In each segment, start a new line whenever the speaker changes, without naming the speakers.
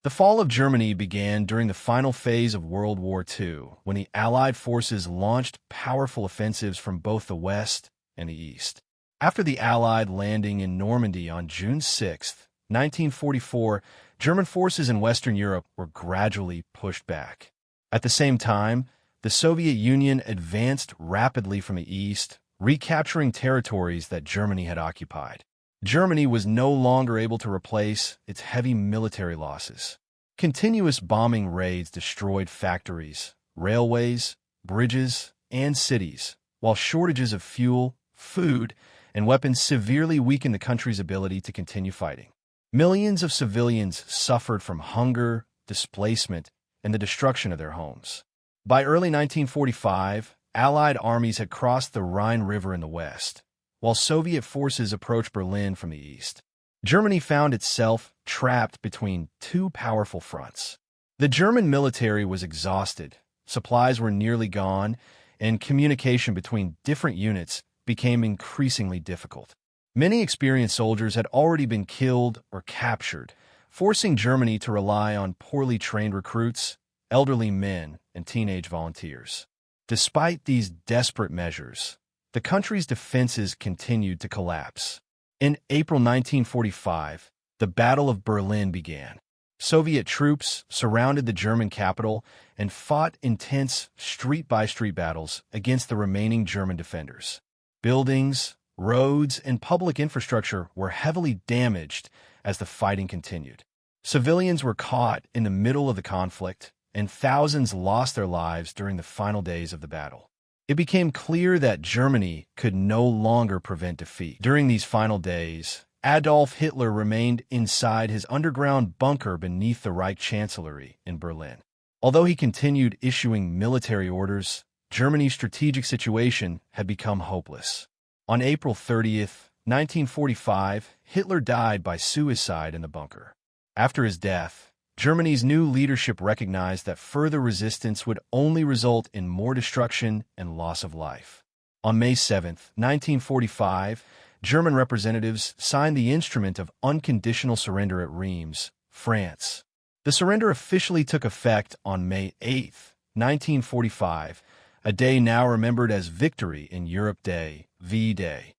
The fall of Germany began during the final phase of World War II, when the Allied forces launched powerful offensives from both the West and the East. After the Allied landing in Normandy on June 6, 1944, German forces in Western Europe were gradually pushed back. At the same time, the Soviet Union advanced rapidly from the east, recapturing territories that Germany had occupied. Germany was no longer able to replace its heavy military losses. Continuous bombing raids destroyed factories, railways, bridges, and cities, while shortages of fuel, food, and weapons severely weakened the country's ability to continue fighting. Millions of civilians suffered from hunger, displacement, and the destruction of their homes. By early 1945, Allied armies had crossed the Rhine River in the west, while Soviet forces approached Berlin from the east. Germany found itself trapped between two powerful fronts. The German military was exhausted, supplies were nearly gone, and communication between different units became increasingly difficult. Many experienced soldiers had already been killed or captured, forcing Germany to rely on poorly trained recruits, elderly men, and teenage volunteers. Despite these desperate measures, the country's defenses continued to collapse. In April 1945, the Battle of Berlin began. Soviet troops surrounded the German capital and fought intense street-by-street battles against the remaining German defenders. Buildings, roads, and public infrastructure were heavily damaged as the fighting continued. Civilians were caught in the middle of the conflict, and thousands lost their lives during the final days of the battle. It became clear that Germany could no longer prevent defeat. During these final days, Adolf Hitler remained inside his underground bunker beneath the Reich Chancellery in Berlin. Although he continued issuing military orders, Germany's strategic situation had become hopeless. On April 30, 1945, Hitler died by suicide in the bunker. After his death, Germany's new leadership recognized that further resistance would only result in more destruction and loss of life. On May 7, 1945, German representatives signed the instrument of unconditional surrender at Reims, France. The surrender officially took effect on May 8, 1945, a day now remembered as Victory in Europe Day, V-Day.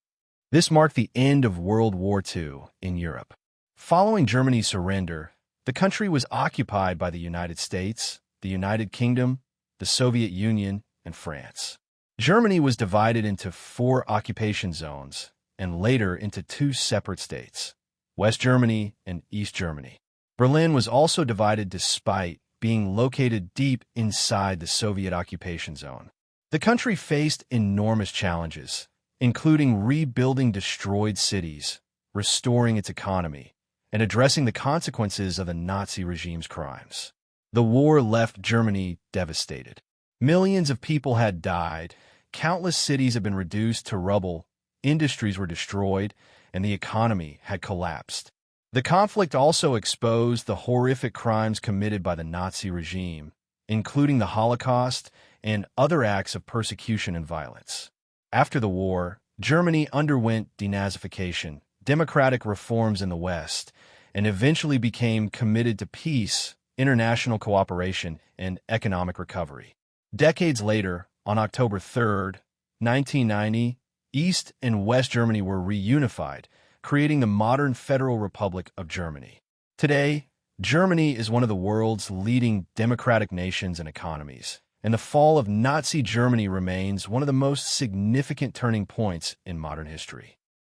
This marked the end of World War II in Europe. Following Germany's surrender, the country was occupied by the United States, the United Kingdom, the Soviet Union, and France. Germany was divided into 4 occupation zones, and later into 2 separate states, West Germany and East Germany. Berlin was also divided despite being located deep inside the Soviet occupation zone. The country faced enormous challenges, including rebuilding destroyed cities, restoring its economy, and addressing the consequences of the Nazi regime's crimes. The war left Germany devastated. Millions of people had died, countless cities had been reduced to rubble, industries were destroyed, and the economy had collapsed. The conflict also exposed the horrific crimes committed by the Nazi regime, including the Holocaust and other acts of persecution and violence. After the war, Germany underwent denazification, democratic reforms in the West, and eventually became committed to peace, international cooperation, and economic recovery. Decades later, on October 3, 1990, East and West Germany were reunified, creating the modern Federal Republic of Germany. Today, Germany is one of the world's leading democratic nations and economies, and the fall of Nazi Germany remains one of the most significant turning points in modern history.